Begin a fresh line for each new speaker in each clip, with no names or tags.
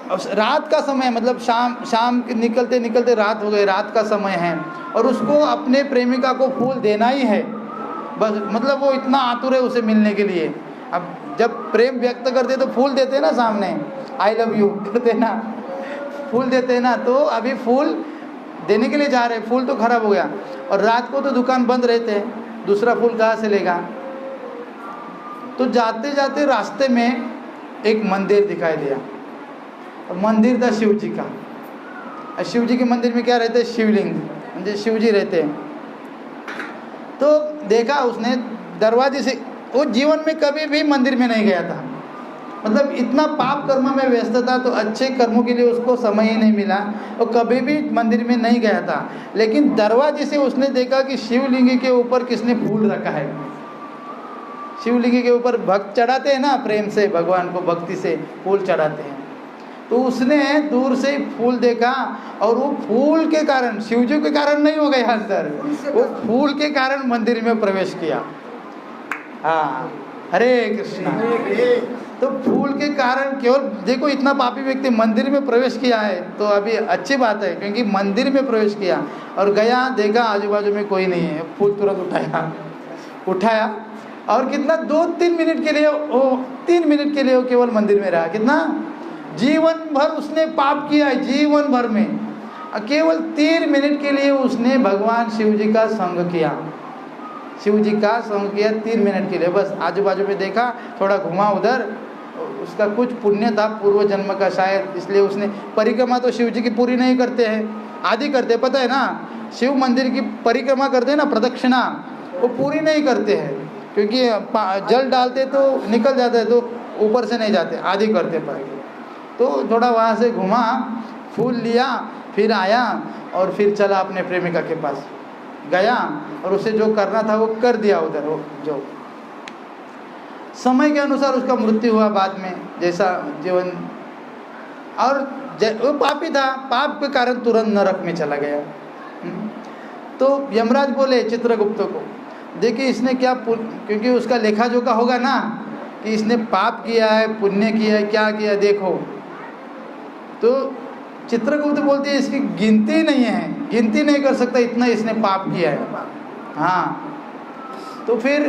रात का समय, मतलब शाम निकलते निकलते रात हो गई, रात का समय है और उसको अपने प्रेमिका को फूल देना ही है बस, मतलब वो इतना आतुर है उसे मिलने के लिए। अब जब प्रेम व्यक्त करते तो फूल देते ना, सामने आई लव यू करते ना, फूल देते ना, तो अभी फूल देने के लिए जा रहे, फूल तो खराब हो गया और रात को तो दुकान बंद रहते हैं, दूसरा फूल कहाँ से लेगा। तो जाते जाते रास्ते में एक मंदिर दिखाई दिया, मंदिर था शिव जी का। शिव जी के मंदिर में क्या रहते हैं, शिवलिंग, म्हणजे शिव जी रहते हैं। तो देखा उसने दरवाजे से, वो जीवन में कभी भी मंदिर में नहीं गया था, मतलब इतना पाप कर्म में व्यस्त था, तो अच्छे कर्मों के लिए उसको समय ही नहीं मिला, और कभी भी मंदिर में नहीं गया था। लेकिन दरवाजे से उसने देखा कि शिवलिंग के ऊपर किसने फूल रखा है। शिवलिंग के ऊपर भक्त चढ़ाते हैं ना, प्रेम से भगवान को भक्ति से फूल चढ़ाते हैं। तो उसने दूर से ही फूल देखा और वो फूल के कारण, शिवजी के कारण नहीं हो गया अंदर, वो फूल के कारण मंदिर में प्रवेश किया। हाँ, हरे कृष्णा। तो फूल के कारण, केवल देखो इतना पापी व्यक्ति मंदिर में प्रवेश किया है, तो अभी अच्छी बात है, क्योंकि मंदिर में प्रवेश किया और गया, देखा आजू बाजू में कोई नहीं है, फूल तुरंत उठाया और कितना 2-3 मिनट के लिए, वो 3 मिनट के लिए वो केवल मंदिर में रहा। कितना जीवन भर उसने पाप किया है, जीवन भर में केवल 3 मिनट के लिए उसने भगवान शिव जी का संग किया, शिव जी का संग किया 3 मिनट के लिए बस। आजू बाजू में देखा, थोड़ा घुमा उधर, उसका कुछ पुण्य था पूर्व जन्म का शायद, इसलिए उसने परिक्रमा तो शिव जी की पूरी नहीं करते हैं, आधी करते, पता है ना, शिव मंदिर की परिक्रमा करते हैं ना, प्रदक्षिणा, वो पूरी नहीं करते हैं, क्योंकि जल डालते तो निकल जाता है, तो ऊपर से नहीं जाते, आधी करते पर। तो थोड़ा वहाँ से घुमा, फूल लिया, फिर आया और फिर चला अपने प्रेमिका के पास गया और उसे जो करना था वो कर दिया उधर। वो जो समय के अनुसार उसका मृत्यु हुआ बाद में, जैसा जीवन, और वो पापी था, पाप के कारण तुरंत नरक में चला गया। तो यमराज बोले चित्रगुप्त को, देखिए इसने क्या, क्योंकि उसका लेखा जोखा होगा ना कि इसने पाप किया है, पुण्य किया है, क्या किया देखो। तो चित्रगुप्त बोलती है इसकी गिनती नहीं है, गिनती नहीं कर सकता इतना इसने पाप किया है। हाँ, तो फिर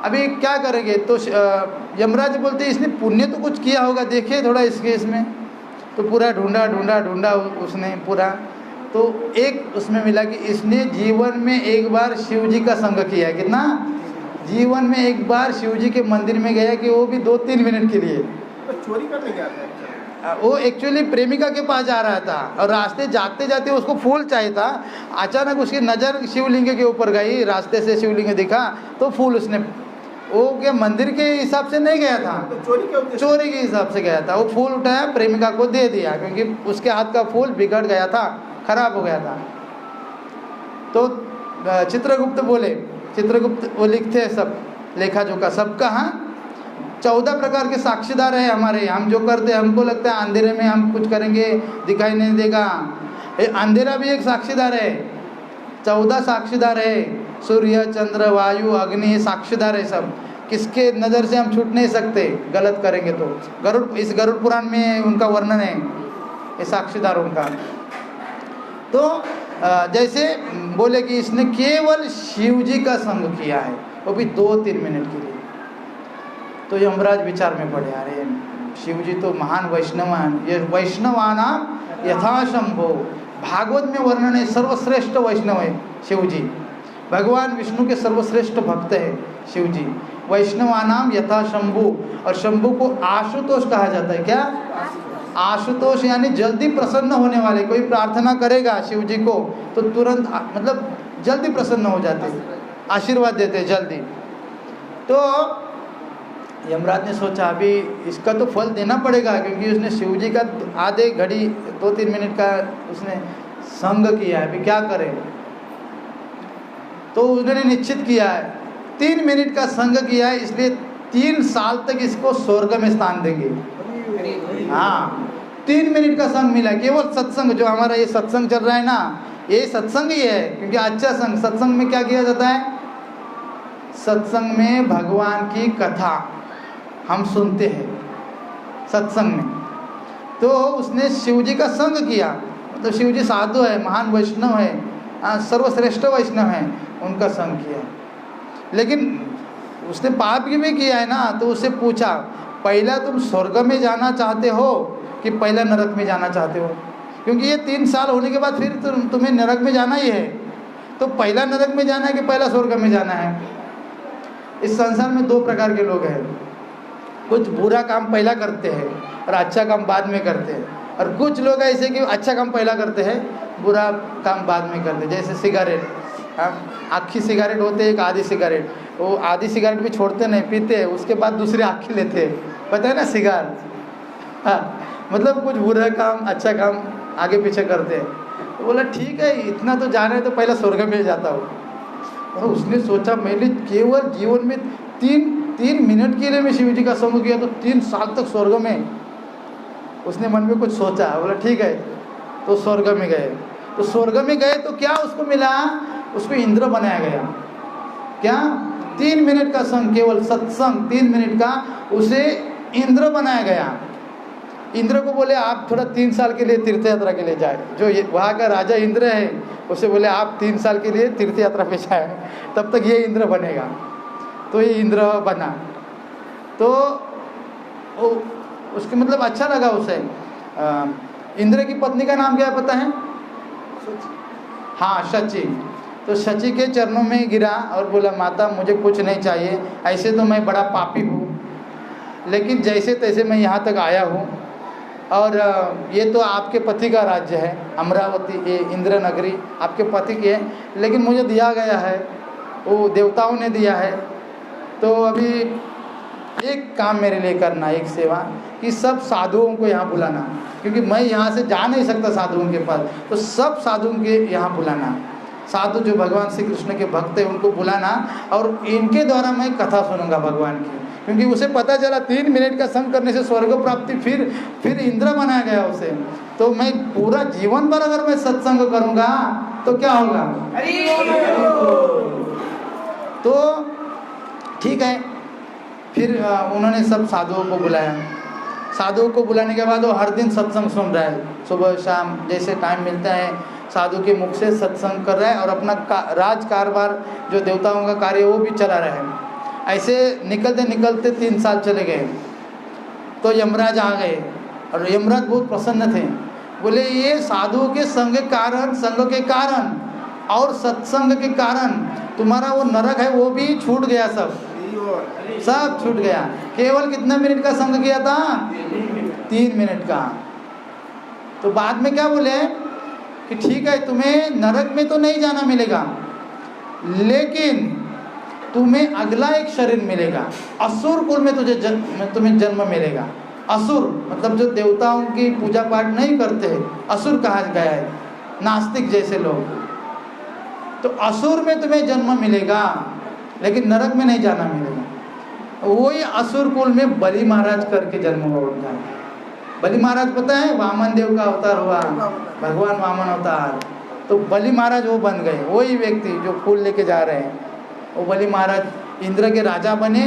अभी क्या करेंगे, तो यमराज बोलते हैं इसने पुण्य तो कुछ किया होगा, देखिए थोड़ा इसके इसमें। तो पूरा ढूंढा उसने पूरा, तो एक उसमें मिला कि इसने जीवन में एक बार शिव जी का संग किया है। कितना, जीवन में एक बार शिव जी के मंदिर में गया, कि वो भी 2-3 मिनट के लिए।
तो चोरी करने गया था,
वो एक्चुअली प्रेमिका के पास जा रहा था और रास्ते जाते जाते उसको फूल चाहिए था। अचानक उसकी नज़र शिवलिंग के ऊपर गई, रास्ते से शिवलिंग दिखा तो फूल उसने, वो क्या मंदिर के हिसाब से नहीं गया था,
तो चोरी
के हिसाब से गया था। वो फूल उठाया, प्रेमिका को दे दिया, क्योंकि उसके हाथ का फूल बिगड़ गया था, खराब हो गया था। तो चित्रगुप्त बोले, चित्रगुप्त वो लिखते हैं सब लेखा जोखा सबका। हाँ, 14 प्रकार के साक्षीदार है हमारे, हम जो करते हैं हमको लगता है अंधेरे में हम कुछ करेंगे दिखाई नहीं देगा, अंधेरा भी एक साक्षीदार है। 14 साक्षीदार है, सूर्य चंद्र वायु अग्नि साक्षीदार है सब, किसके नज़र से हम छूट नहीं सकते गलत करेंगे तो। गरुड़, इस गरुड़ पुराण में उनका वर्णन है, ये साक्षीदार उनका। तो जैसे बोले कि इसने केवल शिव जी का संग किया है, वो भी 2-3 मिनट के लिए। तो यमराज विचार में पड़े, अरे शिव जी तो महान वैष्णव हैं, ये वैष्णवाना यथाशंभो, भागवत में वर्णन है, सर्वश्रेष्ठ वैष्णव है शिव जी, भगवान विष्णु के सर्वश्रेष्ठ भक्त है शिव जी। वैष्णवानाम यथाशंभु, और शंभु को आशुतोष कहा जाता है। क्या, आशुतोष यानी जल्दी प्रसन्न होने वाले। कोई प्रार्थना करेगा शिव जी को तो तुरंत मतलब जल्दी प्रसन्न हो जाते, आशीर्वाद देते जल्दी। तो यमराज ने सोचा अभी इसका तो फल देना पड़ेगा, क्योंकि उसने शिव जी का आधे घड़ी 2-3 मिनट का उसने संग किया है, अभी क्या करें। तो उन्होंने निश्चित किया है 3 मिनट का संग किया है, इसलिए 3 साल तक इसको स्वर्ग में स्थान देंगे। हाँ, 3 मिनट का संग मिला, केवल सत्संग, जो हमारा ये सत्संग चल रहा है ना, ये सत्संग ही है, क्योंकि अच्छा संग, सत्संग में क्या किया जाता है, सत्संग में भगवान की कथा हम सुनते हैं सत्संग में। तो उसने शिव जी का संग किया। मतलब शिव जी साधु है, महान वैष्णव है, सर्वश्रेष्ठ वैष्णव है, उनका संग किया। लेकिन उसने पाप भी किया है ना, तो उससे पूछा पहला तुम स्वर्ग में जाना चाहते हो कि पहला नरक में जाना चाहते हो? क्योंकि ये 3 साल होने के बाद फिर तुम्हें नरक में जाना ही है, तो पहला नरक में जाना है कि पहला स्वर्ग में जाना है? इस संसार में 2 प्रकार के लोग हैं। कुछ बुरा काम पहला करते हैं और अच्छा काम बाद में करते हैं, और कुछ लोग ऐसे कि अच्छा काम पहला करते हैं, बुरा काम बाद में करते हैं। जैसे सिगरेट, आखी सिगरेट होते हैं, एक आधी सिगरेट, वो आधी सिगरेट भी छोड़ते नहीं, पीते हैं, उसके बाद दूसरी आखी लेते हैं, पता है ना सिगार। मतलब कुछ बुरा काम अच्छा काम आगे पीछे करते हैं। तो बोला ठीक है, इतना तो जाना है तो पहला स्वर्ग में जाता हूँ। और उसने सोचा मैंने केवल जीवन में 3 मिनट के लिए मैं शिव जी का संग किया तो 3 साल तक स्वर्ग में। उसने मन में कुछ सोचा, बोला ठीक है, तो स्वर्ग में गए। तो स्वर्ग में गए तो क्या उसको मिला? उसको इंद्र बनाया गया। क्या? 3 मिनट का संग, केवल सत्संग 3 मिनट का, उसे इंद्र बनाया गया। इंद्र को बोले आप थोड़ा 3 साल के लिए तीर्थ यात्रा के लिए जाए। जो वहाँ का राजा इंद्र है, उसे बोले आप 3 साल के लिए तीर्थ यात्रा पे जाए, तब तक ये इंद्र बनेगा। तो ये इंद्र बना। तो उसके मतलब अच्छा लगा उसे। इंद्र की पत्नी का नाम क्या पता है? हाँ, शची। तो शची के चरणों में गिरा और बोला माता मुझे कुछ नहीं चाहिए, ऐसे तो मैं बड़ा पापी हूँ, लेकिन जैसे तैसे मैं यहाँ तक आया हूँ, और ये तो आपके पति का राज्य है, अमरावती, ये इंद्र नगरी आपके पति की है, लेकिन मुझे दिया गया है, वो देवताओं ने दिया है। तो अभी एक काम मेरे लिए करना, एक सेवा, कि सब साधुओं को यहाँ बुलाना, क्योंकि मैं यहाँ से जा नहीं सकता साधुओं के पास, तो सब साधुओं के यहाँ बुलाना। साधु जो भगवान श्री कृष्ण के भक्त हैं उनको बुलाना, और इनके द्वारा मैं कथा सुनूंगा भगवान की। क्योंकि उसे पता चला 3 मिनट का संग करने से स्वर्ग प्राप्ति, फिर इंद्र बनाया गया उसे। तो मैं पूरा जीवन भर अगर मैं सत्संग करूंगा तो क्या होगा? तो ठीक है, फिर उन्होंने सब साधुओं को बुलाया। साधुओं को बुलाने के बाद वो हर दिन सत्संग सुन रहा है, सुबह शाम जैसे टाइम मिलता है साधु के मुख से सत्संग कर रहा है, और अपना राज कारोबार जो देवताओं का कार्य वो भी चला रहा है। ऐसे निकलते निकलते 3 साल चले गए। तो यमराज आ गए, और यमराज बहुत प्रसन्न थे। बोले ये साधुओं के संग के कारण और सत्संग के कारण तुम्हारा वो नरक है वो भी छूट गया, सब छूट गया। केवल कितना मिनट का संग किया था? 3 मिनट का। तो बाद में क्या बोले कि ठीक है, तुम्हें नरक में तो नहीं जाना मिलेगा, लेकिन तुम्हें अगला एक शरीर मिलेगा, असुर कुल में तुम्हें जन्म मिलेगा। असुर मतलब जो देवताओं की पूजा पाठ नहीं करते हैं, असुर कहा गया है, नास्तिक जैसे लोग। तो असुर में तुम्हें जन्म मिलेगा, लेकिन नरक में नहीं जाना मिलेगा। वही असुर कुल में बलि महाराज करके जन्म हुआ उनका। बलि महाराज पता है, वामन देव का अवतार हुआ, भगवान वामन अवतार। तो बलि महाराज वो बन गए, वही व्यक्ति जो फूल लेके जा रहे हैं, वो बलि महाराज इंद्र के राजा बने।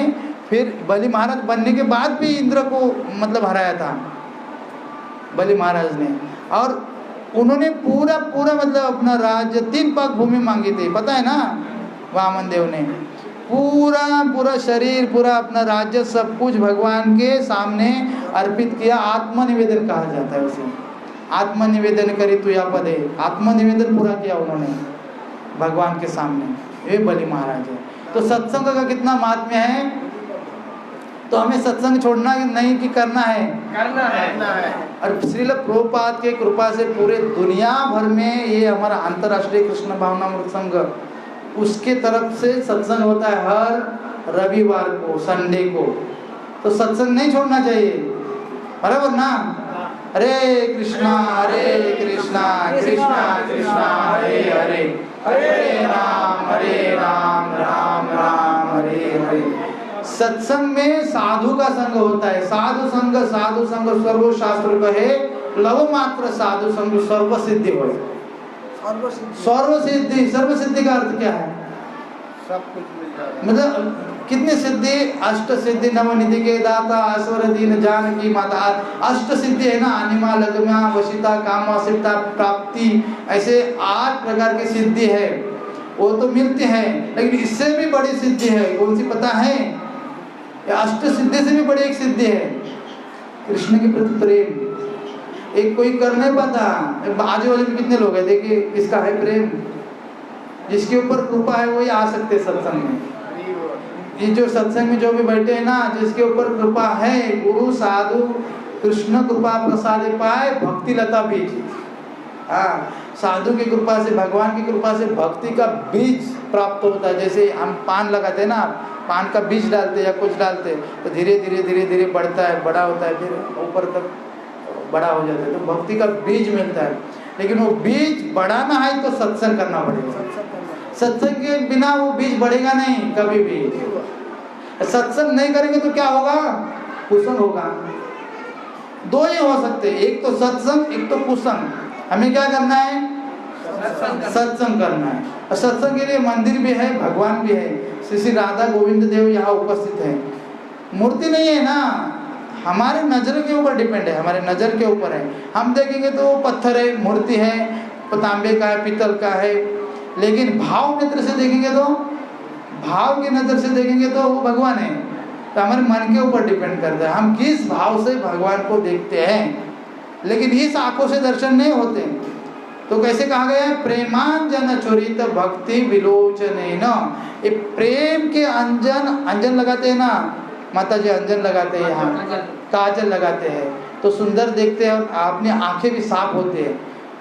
फिर बलि महाराज बनने के बाद भी इंद्र को मतलब हराया था बलि महाराज ने, और उन्होंने पूरा मतलब अपना राज्य 3 पाक भूमि मांगी थी, पता है ना। वामन देव ने पूरा शरीर, पूरा अपना राज्य, सब कुछ भगवान के सामने अर्पित किया। आत्मनिवेदन कहा जाता है उसे, आत्मनिवेदन करी तू या पदे, आत्मनिवेदन पूरा किया उन्होंने भगवान के सामने। ये बलि महाराज है। तो सत्संग का कितना महात्म्य है। तो हमें सत्संग छोड़ना नहीं कि करना है? और श्रील प्रभुपाद के कृपा से पूरे दुनिया भर में ये हमारा अंतर्राष्ट्रीय कृष्ण भावनामृत संघ, उसके तरफ से सत्संग होता है हर रविवार को, संडे को। तो सत्संग नहीं छोड़ना चाहिए, बराबर ना। हरे कृष्णा कृष्णा कृष्णा हरे हरे, हरे राम राम राम हरे हरे। सत्संग में साधु का संग होता है। साधु संग सर्व शास्त्र कहे, लव मात्र साधु संग सर्व सिद्धि हो। सर्व सिद्धि का अर्थ क्या है?
सब कुछ मिल जाएगा।
मतलब कितनी सिद्धि, अष्ट सिद्धि नवनिधि के दाता आश्वर दीन जानकी माता। अष्ट सिद्धि है ना, अनिमा लगम्या वशिता काम वासिता प्राप्ति, ऐसे 8 प्रकार की सिद्धि है, वो तो मिलती है। लेकिन इससे भी बड़ी सिद्धि है, कौन सी पता है? अष्ट सिद्धि से भी बड़ी एक सिद्धि है, कृष्ण के प्रति प्रेम। एक कोई कर नहीं पाता, आजू बाजू में कितने लोग हैं, देखिए किसका है प्रेम, जिसके ऊपर कृपा है वही आ सकते हैं सत्संग में। ये जो सत्संग में जो भी बैठे हैं ना, जिसके ऊपर कृपा है, गुरु साधु कृष्ण कृपा प्रसाद पाए भक्ति लता बीज। हाँ, साधु की कृपा से, भगवान की कृपा से भक्ति का बीज प्राप्त होता है। जैसे हम पान लगाते हैं ना, पान का बीज डालते या कुछ डालते तो धीरे धीरे धीरे धीरे बढ़ता है, बड़ा होता है, फिर ऊपर तक बड़ा हो जाता है, तो भक्ति का बीज मिलता है। लेकिन वो बीज बढ़ाना है तो सत्संग करना पड़ेगा, सत्संग के बिना वो बीज बढ़ेगा नहीं कभी भी। सत्संग नहीं करेंगे तो क्या होगा? कुसंग होगा। 2 ही हो सकते, एक तो सत्संग, एक तो कुसंग। हमें क्या करना है? सत्संग करना है। और सत्संग के लिए मंदिर भी है, भगवान भी है। श्री राधा गोविंद देव यहाँ उपस्थित है। मूर्ति नहीं है ना, हमारे नजर के ऊपर डिपेंड है, हमारे नजर के ऊपर है। हम देखेंगे तो पत्थर है, मूर्ति है, तांबे का है, पीतल का है। लेकिन भाव नेत्र से देखेंगे तो, भाव की नजर से देखेंगे तो वो भगवान है। तो हमारे मन के ऊपर डिपेंड करता है, हम किस भाव से भगवान को देखते हैं। लेकिन इस आंखों से दर्शन नहीं होते। तो कैसे कहा गया है? प्रेमांजन चोरित भक्ति विलोचनेन। ये प्रेम के अंजन लगाते हैं ना, माता जी अंजन लगाते हैं, यहाँ काजल लगाते हैं तो सुंदर देखते हैं और अपनी आंखें भी साफ होते हैं।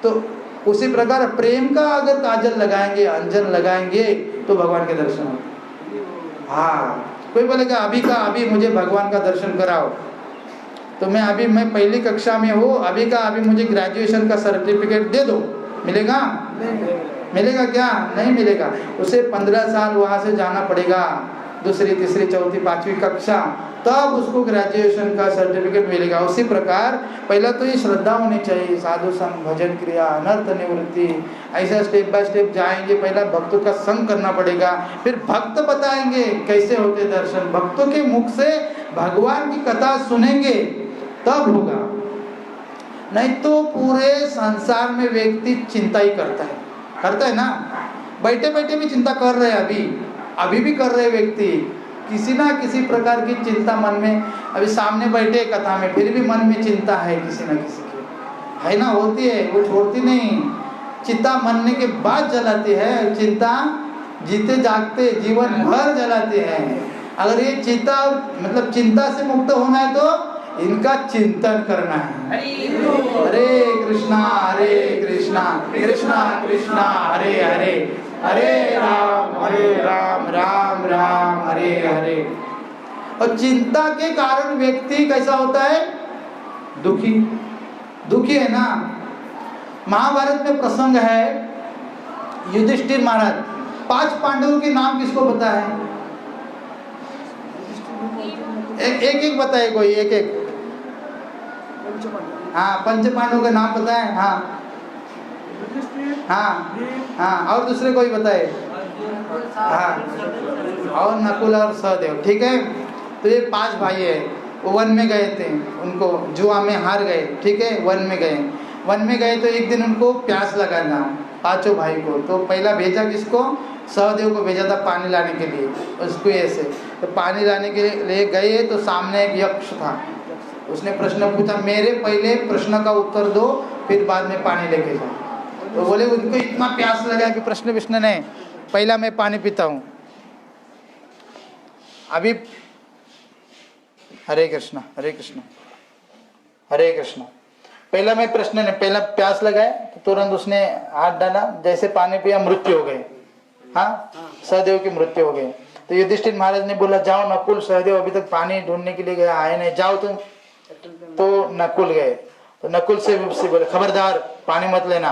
तो उसी प्रकार प्रेम का अगर काजल लगाएंगे, अंजन लगाएंगे तो भगवान के दर्शन होते। हाँ, कोई बोलेगा अभी का अभी मुझे भगवान का दर्शन कराओ, तो मैं पहली कक्षा में हूँ, अभी का अभी मुझे ग्रेजुएशन का सर्टिफिकेट दे दो, मिलेगा? मिलेगा क्या? नहीं मिलेगा। उसे 15 साल वहाँ से जाना पड़ेगा, दूसरी तीसरी चौथी पांचवी कक्षा, तब उसको ग्रेजुएशन का सर्टिफिकेट मिलेगा। उसी प्रकार पहला तो ये श्रद्धा होनी चाहिए, साधु संग, भजन क्रिया, अनर्थ निवृत्ति, ऐसा स्टेप बाय स्टेप जाएंगे। पहला भक्तों का संग करना पड़ेगा, फिर भक्त बताएंगे कैसे होते दर्शन। भक्तों के मुख से भगवान की कथा सुनेंगे तब होगा। नहीं तो पूरे संसार में व्यक्ति चिंता ही करता है ना, बैठे बैठे भी चिंता कर रहे हैं, अभी भी कर रहे व्यक्ति, किसी ना किसी प्रकार की चिंता मन में। अभी सामने बैठे कथा में, फिर भी मन में चिंता है किसी ना किसी की, है ना, होती है, वो छोड़ती नहीं। चिंता मरने के बाद जलाती है, चिंता जीते जागते जीवन भर जलाती है। अगर ये चिंता मतलब चिंता से मुक्त होना है तो इनका चिंतन करना है। हरे कृष्णा कृष्णा कृष्णा हरे हरे, हरे राम राम राम हरे हरे। और चिंता के कारण व्यक्ति कैसा होता है? दुखी है ना। महाभारत में प्रसंग है, युधिष्ठिर महाराज, 5 पांडवों के नाम किसको पता है? एक बताए कोई, एक। हाँ, पंच पांडवों का नाम पता है? हाँ, और दूसरे कोई बताए? हाँ, और नकुल और सहदेव, ठीक है। तो ये 5 भाई है, वो वन में गए थे, उनको जुआ में हार गए, ठीक है। वन में गए तो एक दिन उनको प्यास लगा ना, 5 भाई को। तो पहला भेजा किसको? सहदेव को भेजा था पानी लाने के लिए, उसको ऐसे। तो पानी लाने के लिए गए तो सामने एक यक्ष था, उसने प्रश्न पूछा, मेरे पहले प्रश्न का उत्तर दो, फिर बाद में पानी लेके जाओ। तो बोले उनको इतना प्यास लगा कि प्रश्न नहीं, पहला मैं पानी पीता हूँ। अभी हरे कृष्णा पहला मैं प्रश्न नहीं, पहला प्यास लगाए तो तुरंत उसने हाथ डाला, जैसे पानी पिया मृत्यु हो गई। हाँ, सहदेव की मृत्यु हो गई। तो युधिष्ठिर महाराज ने बोला, जाओ नकुल, सहदेव अभी तक पानी ढूंढने के लिए गया, आए नहीं, जाओ तुम। तो नकुल गए, तो नकुल से बोले, खबरदार पानी मत लेना।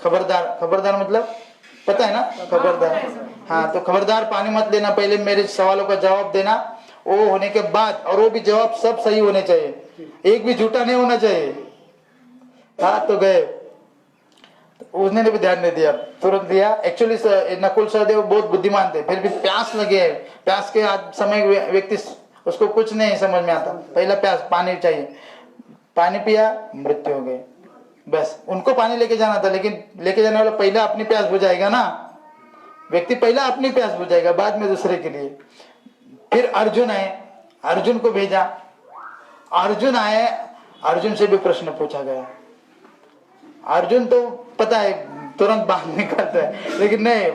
खबरदार मतलब पता है ना, खबरदार। हाँ, तो खबरदार पानी मत लेना, पहले मेरे सवालों का जवाब देना, वो होने के बाद, और वो भी जवाब सब सही होने चाहिए, एक भी झूठा नहीं होना चाहिए। हाँ, तो गए, तो उसने भी ध्यान नहीं दिया, तुरंत दिया। एक्चुअली नकुल सहदेव बहुत बुद्धिमान थे, फिर भी प्यास लगे है, प्यास के आज समय व्यक्ति उसको कुछ नहीं समझ में आता, पहला प्यास पानी चाहिए, पानी पिया, मृत्यु हो गई। बस उनको पानी लेके जाना था, लेकिन लेके जाने वाला पहला अपनी प्यास बुझाएगा ना, व्यक्ति पहला अपनी प्यास बुझाएगा, बाद में दूसरे के लिए। फिर अर्जुन आए, अर्जुन को भेजा, अर्जुन आए, अर्जुन से भी प्रश्न पूछा गया। अर्जुन तो पता है तुरंत बाहर निकलता है, लेकिन नहीं,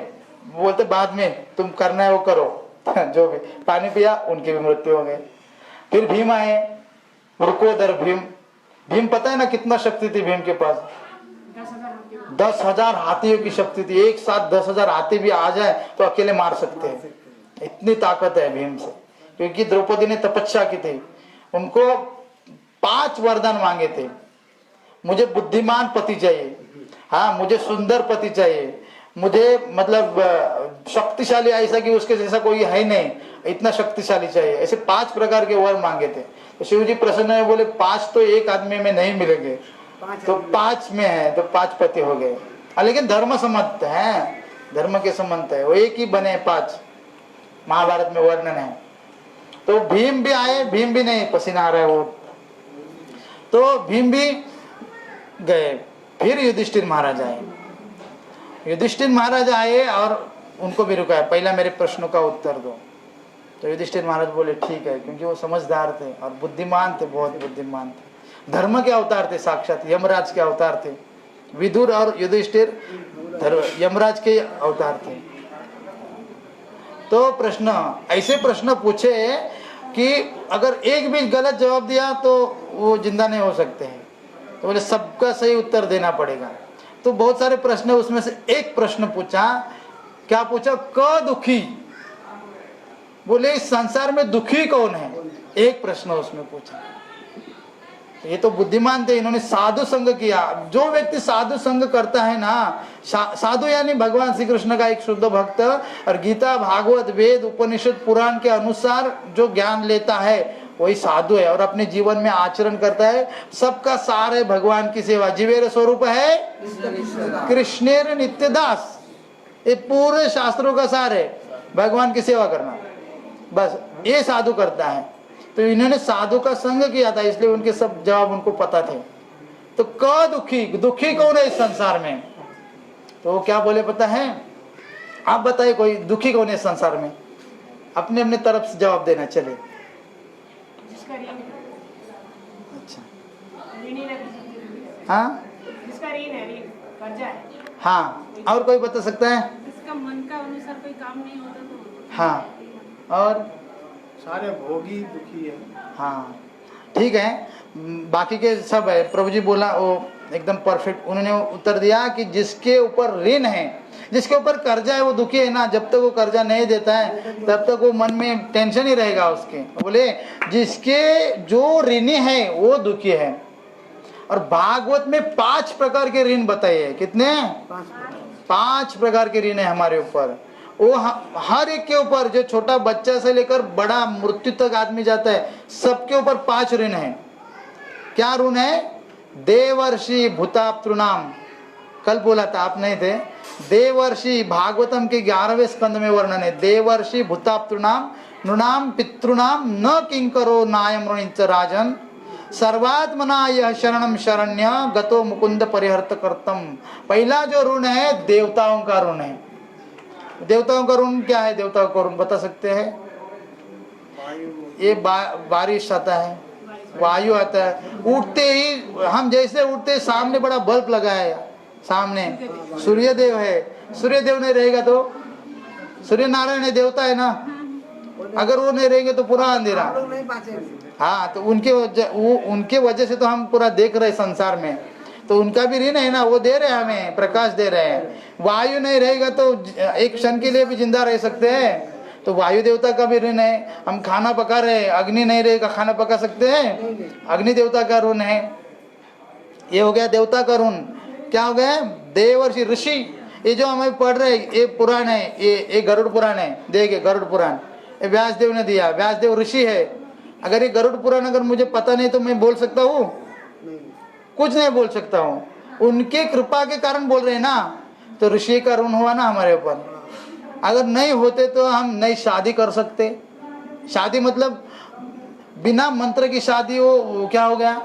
बोलते बाद में तुम करना है वो करो। जो भी पानी पिया, उनकी भी मृत्यु हो गई। फिर भीम आए, रुकोदर भीम। भीम पता है ना कितना शक्ति थी भीम के पास? 10,000 हाथियों की शक्ति थी। एक साथ 10,000 हाथी भी आ जाए तो अकेले मार सकते हैं, इतनी ताकत है भीम से। क्योंकि द्रौपदी ने तपस्या की थी, उनको 5 वरदान मांगे थे। मुझे बुद्धिमान पति चाहिए, हाँ मुझे सुंदर पति चाहिए, मुझे मतलब शक्तिशाली ऐसा कि उसके जैसा कोई है नहीं, इतना शक्तिशाली चाहिए। ऐसे 5 प्रकार के वर मांगे थे। तो शिव जी प्रसन्न है, बोले 5 तो एक आदमी में नहीं मिलेंगे, तो 5 में है, तो 5 पति हो गए। लेकिन धर्म संबंध है, धर्म के संबंध है, वो एक ही बने 5, महाभारत में वर्णन है। तो भीम भी आए, भीम भी नहीं, पसीना आ रहा है वो, तो भीम भी गए। फिर युधिष्ठिर महाराज आए, युधिष्ठिर महाराज आए और उनको भी रुकाया, पहला मेरे प्रश्नों का उत्तर दो। तो युधिष्ठिर महाराज बोले ठीक है, क्योंकि वो समझदार थे और बुद्धिमान थे, बहुत बुद्धिमान थे, धर्म के अवतार थे, साक्षात यमराज के अवतार थे। विदुर और युधिष्ठिर यमराज के अवतार थे। तो प्रश्न, ऐसे प्रश्न पूछे कि अगर एक भी गलत जवाब दिया तो वो जिंदा नहीं हो सकते हैं। तो बोले सबका सही उत्तर देना पड़ेगा। तो बहुत सारे प्रश्न, उसमें से एक प्रश्न पूछा, क्या पूछा? क दुखी, बोले इस संसार में दुखी कौन है, एक प्रश्न उसमें पूछा। ये तो बुद्धिमान थे, इन्होंने साधु संग किया। जो व्यक्ति साधु संग करता है ना, साधु यानी भगवान श्री कृष्ण का एक शुद्ध भक्त, और गीता भागवत वेद उपनिषद पुराण के अनुसार जो ज्ञान लेता है वही साधु है, और अपने जीवन में आचरण करता है। सबका सार है भगवान की सेवा, जीवेर स्वरूप है कृष्णेर नित्यदास। ये पूरे शास्त्रों का सार है, भगवान की सेवा करना, बस ये साधु करता है। तो इन्होंने साधु का संग किया था, इसलिए उनके सब जवाब उनको पता थे। तो क दुखी, दुखी कौन है इस संसार में? तो वो क्या बोले पता है? आप बताइए कोई दुखी कौन है इस संसार में? अपने अपने तरफ से जवाब देना। चले, अच्छा, हाँ हाँ, और कोई बता सकता है?
इसका मन का अनुसार कोई काम नहीं होता तो।
हाँ, और
सारे भोगी दुखी है।
हाँ ठीक है, बाकी के सब है। प्रभु जी बोला वो एकदम परफेक्ट, उन्होंने उत्तर दिया कि जिसके ऊपर ऋण है, जिसके ऊपर कर्जा है वो दुखी है ना। जब तक वो कर्जा नहीं देता है तब तक वो मन में टेंशन ही रहेगा उसके। बोले जिसके जो ऋणी है वो दुखी है। और भागवत में 5 प्रकार के ऋण बताए हैं। कितने? 5 प्रकार के ऋण है हमारे ऊपर। वो हर एक के ऊपर, जो छोटा बच्चा से लेकर बड़ा मृत्यु तक आदमी जाता है, सबके ऊपर 5 ऋण है। क्या ऋण है? देवर्षि भूताप्तृणाम, कल बोला था, आप नहीं थे। देवर्षि भागवतम के 11वें स्कंद में वर्णन है। देवर्षि भूताप्तृणाम नृणाम पितृणाम न किंकरो नायम ऋणिच राजन सर्वात्मना यह शरणम शरण्य गतो मुकुंद परिहर्त करतम। पहला जो ऋण है देवताओं का ऋण है। देवताओं का ऋण क्या है? देवताओं का ऋण बता सकते हैं? ये बारिश आता है, वायु आता है, उठते ही हम जैसे उठते सामने बड़ा बल्ब लगा है, सामने सूर्य देव है। सूर्य देव नहीं रहेगा तो सूर्य नारायण है, देवता है ना, अगर वो नहीं रहेंगे तो पूरा अंधेरा। हाँ, तो उनके वजह से तो हम पूरा देख रहे संसार में, तो उनका भी ऋण है ना, वो दे रहे हैं हमें, प्रकाश दे रहे हैं। वायु नहीं रहेगा तो एक क्षण के लिए भी जिंदा रह सकते हैं, तो वायु देवता का भी ऋण है। हम खाना पका रहे हैं, अग्नि नहीं रहेगा, खाना पका सकते हैं? अग्नि देवता का ऋण है। ये हो गया देवता का ऋण। क्या हो गया? देवर्षि ऋषि, ये जो हमें पढ़ रहे ये पुराण है, ये गरुड़ पुराण है। देखिए गरुड़ पुराण ये व्यासदेव ने दिया, व्यासदेव ऋषि है। अगर ये गरुड़ पुराण अगर मुझे पता नहीं तो मैं बोल सकता हूँ? कुछ नहीं बोल सकता हूँ। उनके कृपा के कारण बोल रहे हैं ना, तो ऋषि का ऋण हुआ ना हमारे ऊपर। अगर नहीं होते तो हम नहीं शादी कर सकते। शादी मतलब बिना मंत्र की शादी वो क्या हो गया,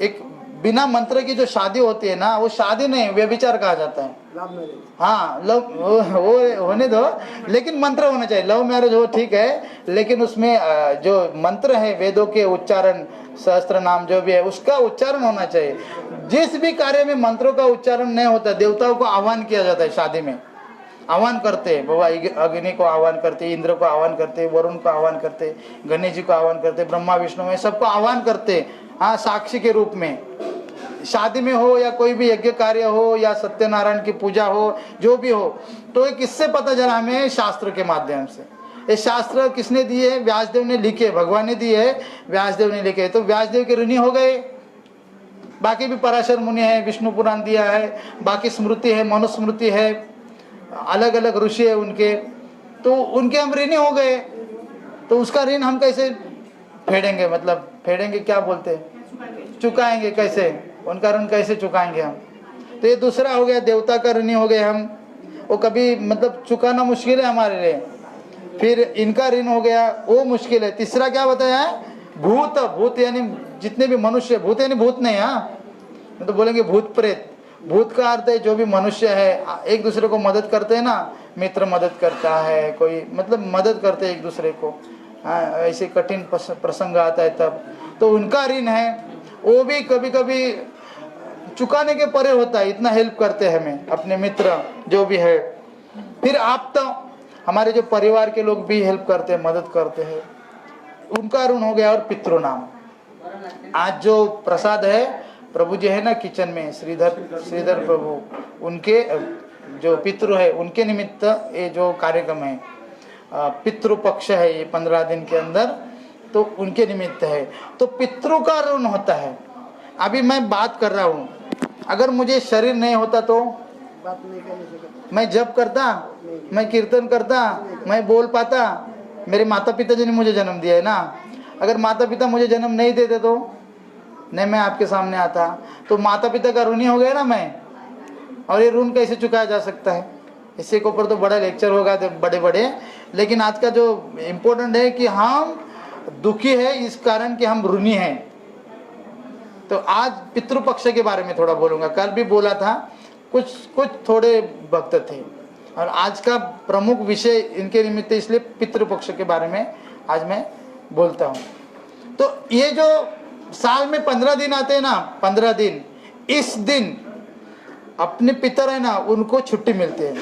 एक बिना मंत्र की जो शादी होती है ना, वो शादी नहीं, व्यभिचार कहा जाता है।
Love marriage.
हाँ, लव वो होने दो, लेकिन मंत्र होना चाहिए। लव मैरिज हो ठीक है, लेकिन उसमें जो मंत्र है, वेदों के उच्चारण, सहस्त्र नाम जो भी है, उसका उच्चारण होना चाहिए। जिस भी कार्य में मंत्रों का उच्चारण नहीं होता, देवताओं को आह्वान किया जाता है शादी में। आह्वान करते हैं बाबा, अग्नि को आह्वान करते, इंद्र को आह्वान करते, वरुण को आह्वान करते, गणेश जी को आह्वान करते, ब्रह्मा विष्णु में सबको आह्वान करते। हाँ, साक्षी के रूप में शादी में हो या कोई भी यज्ञ कार्य हो या सत्यनारायण की पूजा हो, जो भी हो। तो ये किससे पता चला हमें? शास्त्र के माध्यम से। ये शास्त्र किसने दिए? व्यासदेव ने लिखे, भगवान ने दिए, व्यासदेव ने लिखे। तो व्यासदेव के ऋणी हो गए। बाकी भी पराशर मुनि है, विष्णु पुराण दिया है, बाकी स्मृति है, मनुस्मृति है, अलग अलग ऋषि है उनके, तो उनके हम ऋणी हो गए। तो उसका ऋण हम कैसे फेडेंगे? मतलब फेडेंगे क्या बोलते हैं, चुकाएंगे कैसे? उनका ऋण कैसे चुकाएंगे हम? तो ये दूसरा हो गया, देवता का ऋणी हो गए हम। वो कभी मतलब चुकाना मुश्किल है हमारे लिए। फिर इनका ऋण हो गया, वो मुश्किल है। तीसरा क्या बताया है? भूत। भूत यानी जितने भी मनुष्य, भूत यानी भूत नहीं, हाँ तो बोलेंगे भूत प्रेत। भूत का अर्थ है जो भी मनुष्य है, एक दूसरे को मदद करते हैं ना, मित्र मदद करता है, कोई मतलब मदद करते हैं एक दूसरे को। हाँ, ऐसे कठिन प्रसंग आता है तब, तो उनका ऋण है। वो भी कभी कभी चुकाने के परे होता है, इतना हेल्प करते हैं हमें, अपने मित्र जो भी है। फिर आप तो हमारे जो परिवार के लोग भी हेल्प करते हैं, मदद करते हैं, उनका ऋण हो गया। और पितृनाम, आज जो प्रसाद है, प्रभु जी है ना किचन में, श्रीधर प्रभु, उनके जो पितृ है उनके निमित्त ये जो कार्यक्रम है, पितृ पक्ष है ये 15 दिन के अंदर, तो उनके निमित्त है। तो पितृ का ऋण होता है। अभी मैं बात कर रहा हूँ, अगर मुझे शरीर नहीं होता तो
बात नहीं कर सकते।
मैं जप करता, मैं कीर्तन करता, मैं बोल पाता। मेरे माता पिता जी ने मुझे जन्म दिया है ना। अगर माता पिता मुझे जन्म नहीं देते तो नहीं मैं आपके सामने आता। तो माता पिता का ऋणी हो गया ना मैं। और ये ऋण कैसे चुकाया जा सकता है? इसके ऊपर तो बड़ा लेक्चर होगा, बड़े बड़े। लेकिन आज का जो इम्पोर्टेंट है कि हम दुखी है इस कारण कि हम ऋणी हैं। तो आज पितृपक्ष के बारे में थोड़ा बोलूंगा। कल भी बोला था, कुछ थोड़े भक्त थे, और आज का प्रमुख विषय इनके निमित्त, इसलिए पितृपक्ष के बारे में आज मैं बोलता हूँ। तो ये जो साल में 15 दिन आते हैं ना, 15 दिन, इस दिन अपने पितर है ना, उनको छुट्टी मिलती है,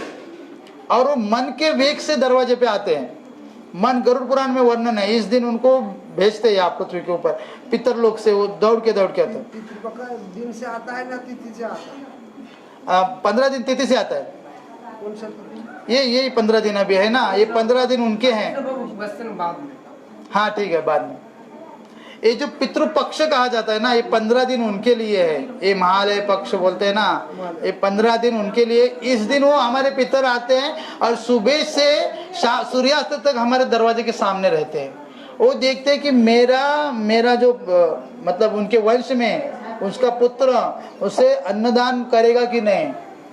और वो मन के वेग से दरवाजे पे आते हैं। मन, गरुड़ पुराण में वर्णन है, इस दिन उनको भेजते हैं आप पृथ्वी के ऊपर, पितर लोग से वो दौड़ के आते हैं।
दिन से आता है ना तिथि से आता है?
15 दिन तिथि से आता है।
कौन सा तिथि?
ये 15 दिन अभी है ना, ये 15 दिन उनके हैं। हाँ ठीक है, बाद में। ये जो पितृपक्ष कहा जाता है ना, ये 15 दिन उनके लिए है। ये महालय पक्ष बोलते हैं ना, ये 15 दिन उनके लिए। इस दिन वो हमारे पितर आते हैं और सुबह से सूर्यास्त तक हमारे दरवाजे के सामने रहते हैं। वो देखते हैं कि मेरा जो मतलब उनके वंश में उसका पुत्र उसे अन्नदान करेगा कि नहीं,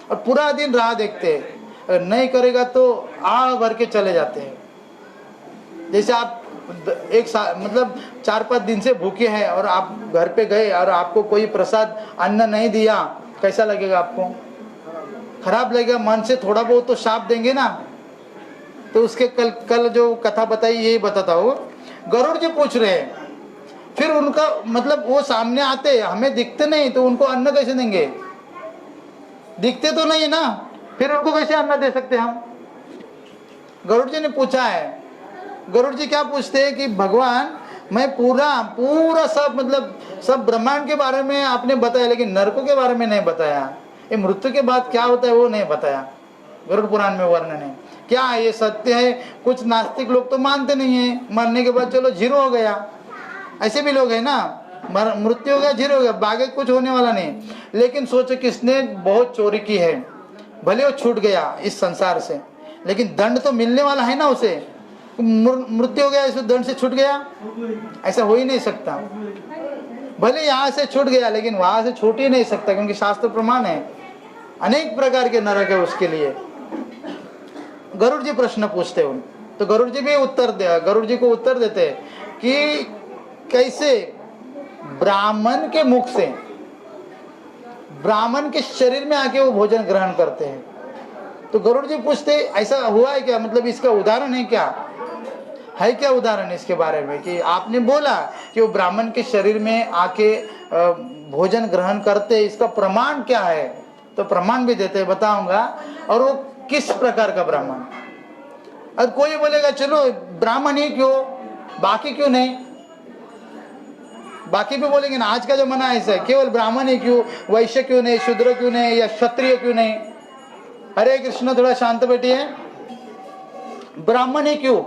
और पूरा दिन राह देखते हैं। अगर नहीं करेगा तो आह भर के चले जाते हैं। जैसे आप मतलब 4-5 दिन से भूखे हैं और आप घर पे गए और आपको कोई प्रसाद अन्न नहीं दिया, कैसा लगेगा आपको? खराब लगेगा। मन से थोड़ा बहुत तो शाप देंगे ना। तो उसके कल जो कथा बताई यही बताता हूँ। गरुड़ जी पूछ रहे हैं, फिर उनका मतलब वो सामने आते, हमें दिखते नहीं, तो उनको अन्न कैसे देंगे? दिखते तो नहीं ना, फिर उनको कैसे अन्न दे सकते हम? गरुड़ जी ने पूछा है। गरुड़ जी क्या पूछते हैं कि भगवान, मैं पूरा सब मतलब सब ब्रह्मांड के बारे में आपने बताया, लेकिन नरकों के बारे में नहीं बताया। ये मृत्यु के बाद क्या होता है वो नहीं बताया। गरुड़ पुराण में वर्णन है। क्या ये सत्य है? कुछ नास्तिक लोग तो मानते नहीं है, मरने के बाद चलो जीरो हो गया। ऐसे भी लोग हैं ना, मृत्यु हो गया, जीरो हो गया, बागे कुछ होने वाला नहीं। लेकिन सोचो किसने बहुत चोरी की है, भले वो छूट गया इस संसार से, लेकिन दंड तो मिलने वाला है ना उसे। मृत्यु हो गया, इस दंड से छूट गया, ऐसा हो ही नहीं सकता। भले यहाँ से छूट गया लेकिन वहां से छूट ही नहीं सकता, क्योंकि शास्त्र प्रमाण है, अनेक प्रकार के नरक है उसके लिए। गरुड़ जी प्रश्न पूछते हैं, तो गरुड़ जी भी गरुड़ जी को उत्तर देते हैं कि कैसे ब्राह्मण के मुख से, ब्राह्मण के शरीर में आके वो भोजन ग्रहण करते हैं। तो गरुड़ जी पूछते ऐसा हुआ है क्या, मतलब इसका उदाहरण है क्या, है क्या उदाहरण इसके बारे में, कि आपने बोला कि वो ब्राह्मण के शरीर में आके भोजन ग्रहण करते, इसका प्रमाण क्या है। तो प्रमाण भी देते बताऊंगा, और वो किस प्रकार का ब्राह्मण। अब कोई बोलेगा चलो ब्राह्मण ही क्यों, बाकी क्यों नहीं, बाकी भी बोलेंगे ना, आज का जमाना ऐसा है, केवल ब्राह्मण ही क्यों, वैश्य क्यों नहीं, शूद्र क्यों नहीं, या क्षत्रिय क्यों नहीं। हरे कृष्ण, थोड़ा शांत बैठिए, ब्राह्मण ही क्यों,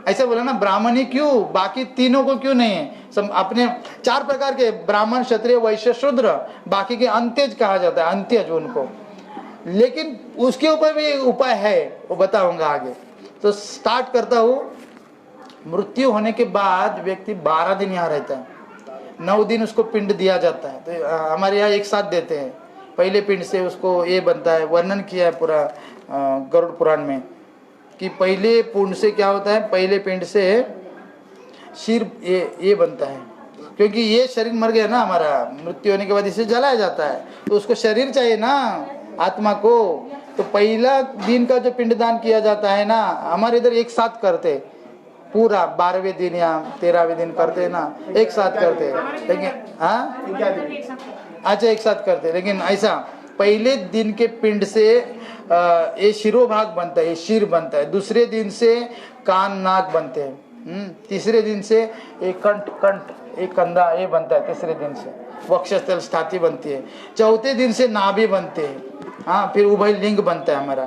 ऐसे बोला ना, ब्राह्मण ही क्यों, बाकी तीनों को क्यों नहीं है। सब अपने 4 प्रकार के, ब्राह्मण, क्षत्रिय, वैश्य, शूद्र, बाकी के अंत्यज कहा जाता है, अंत्यज उनको। लेकिन उसके ऊपर भी उपाय है, वो बताऊंगा आगे। तो स्टार्ट करता हूं। मृत्यु होने के बाद व्यक्ति 12 दिन यहाँ रहता है, 9 दिन उसको पिंड दिया जाता है। तो हमारे यहाँ एक साथ देते हैं, पहले पिंड से उसको ये बनता है, वर्णन किया है पूरा गरुड़ पुराण में, कि पहले पुंड से क्या होता है, पहले पिंड से शीर ये बनता है, क्योंकि ये शरीर मर गया ना हमारा, मृत्यु होने के बाद इसे जलाया जाता है, तो उसको शरीर चाहिए ना आत्मा को। तो पहला दिन का जो पिंडदान किया जाता है ना, हमारे इधर एक साथ करते, पूरा 12वें दिन या 13वें दिन करते ना, एक साथ करते, लेकिन हाँ अच्छा एक साथ करते, लेकिन ऐसा पहले दिन के पिंड से ये शिरोभाग बनता है, ये शीर बनता है, दूसरे दिन से कान नाक बनते हैं, तीसरे दिन से एक कंठ एक कंधा ये बनता है, तीसरे दिन से वक्षस्थल छाती बनती है, चौथे दिन से नाभि बनते हैं, हाँ फिर उभय लिंग बनता है हमारा,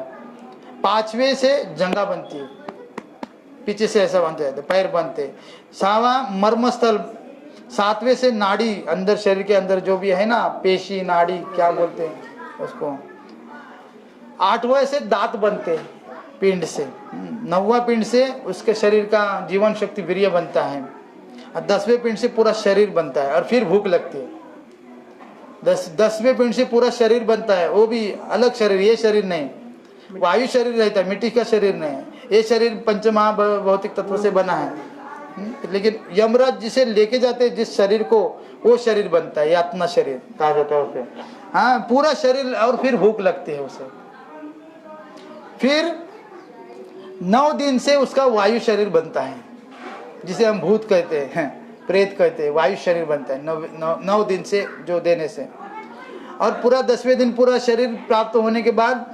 5वें से जंगा बनती है, पीछे से ऐसा बनते हैं, पैर बनते, 6वां मर्मस्थल, 7वें से नाड़ी, अंदर शरीर के अंदर जो भी है ना पेशी नाड़ी क्या बोलते हैं उसको, 8वें से दांत बनते हैं पिंड से, 9वां पिंड से उसके शरीर का जीवन शक्ति वीर्य बनता है, और 10वें पिंड से पूरा शरीर बनता है, और फिर भूख लगती है। 10वें पिंड से पूरा शरीर बनता है, वो भी अलग शरीर, ये शरीर नहीं, वायु शरीर रहता है, मिट्टी का शरीर नहीं, ये शरीर पंचमहा भौतिक तत्व से बना है। लेकिन यमराज जिसे लेके जाते हैं जिस शरीर को, वो शरीर बनता है, ये आत्मा शरीर कहा जाता है उसे, हाँ पूरा शरीर, और फिर भूख लगती है उसे। फिर 9 दिन से उसका वायु शरीर बनता है, जिसे हम भूत कहते हैं, प्रेत कहते हैं, वायु शरीर बनता है 9 दिन से जो देने से। और पूरा 10वें दिन पूरा शरीर प्राप्त होने के बाद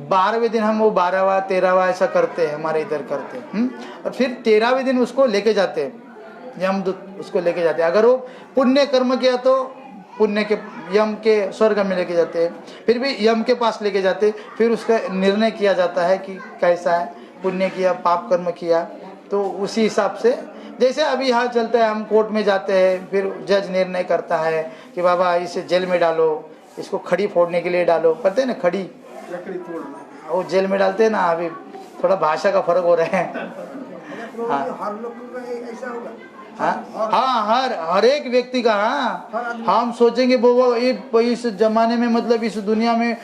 12वें दिन हम वो 12वां 13वां ऐसा करते हैं, हमारे इधर करते हैं। और फिर 13वें दिन उसको लेके जाते हैं, यमदूत उसको लेके जाते हैं। अगर वो पुण्य कर्म किया तो पुण्य के यम के स्वर्ग में लेके जाते हैं, फिर भी यम के पास लेके जाते, फिर उसका निर्णय किया जाता है कि कैसा है, पुण्य किया पाप कर्म किया, तो उसी हिसाब से जैसे अभी यहाँ चलता है, हम कोर्ट में जाते हैं, फिर जज निर्णय करता है कि बाबा इसे जेल में डालो, इसको खड़ी फोड़ने के लिए डालो, पता है ना खड़ी
लकड़ी तोड़ना,
वो जेल में डालते हैं ना, अभी थोड़ा भाषा का फर्क हो रहा है। हाँ
हर लोग का ऐसा होगा,
हाँ हर एक व्यक्ति का, हाँ हम सोचेंगे वो इस जमाने में, मतलब इस दुनिया में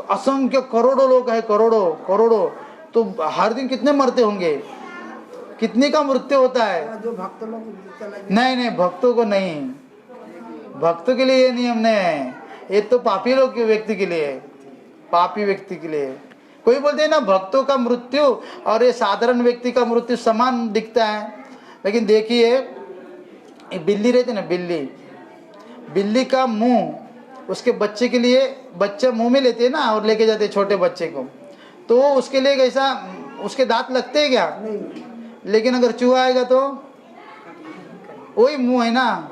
असंख्य करोड़ों लोग है, करोड़ों, तो हर दिन कितने मरते होंगे, कितने का मृत्यु होता है।
जो भक्त लोग
नहीं भक्तों को नहीं, भक्तों के लिए ये नियम नहीं है, ये तो पापी लोग के व्यक्ति के लिए, पापी व्यक्ति के लिए। कोई बोलते हैं ना भक्तों का मृत्यु और ये साधारण व्यक्ति का मृत्यु समान दिखता है, लेकिन देखिए बिल्ली रहती ना, बिल्ली का मुंह उसके बच्चे के लिए, बच्चा मुंह में लेते हैं ना और लेके जाते हैं छोटे बच्चे को, तो उसके लिए कैसा, उसके दांत लगते हैं क्या, लेकिन अगर चूहा आएगा तो वही मुंह है ना,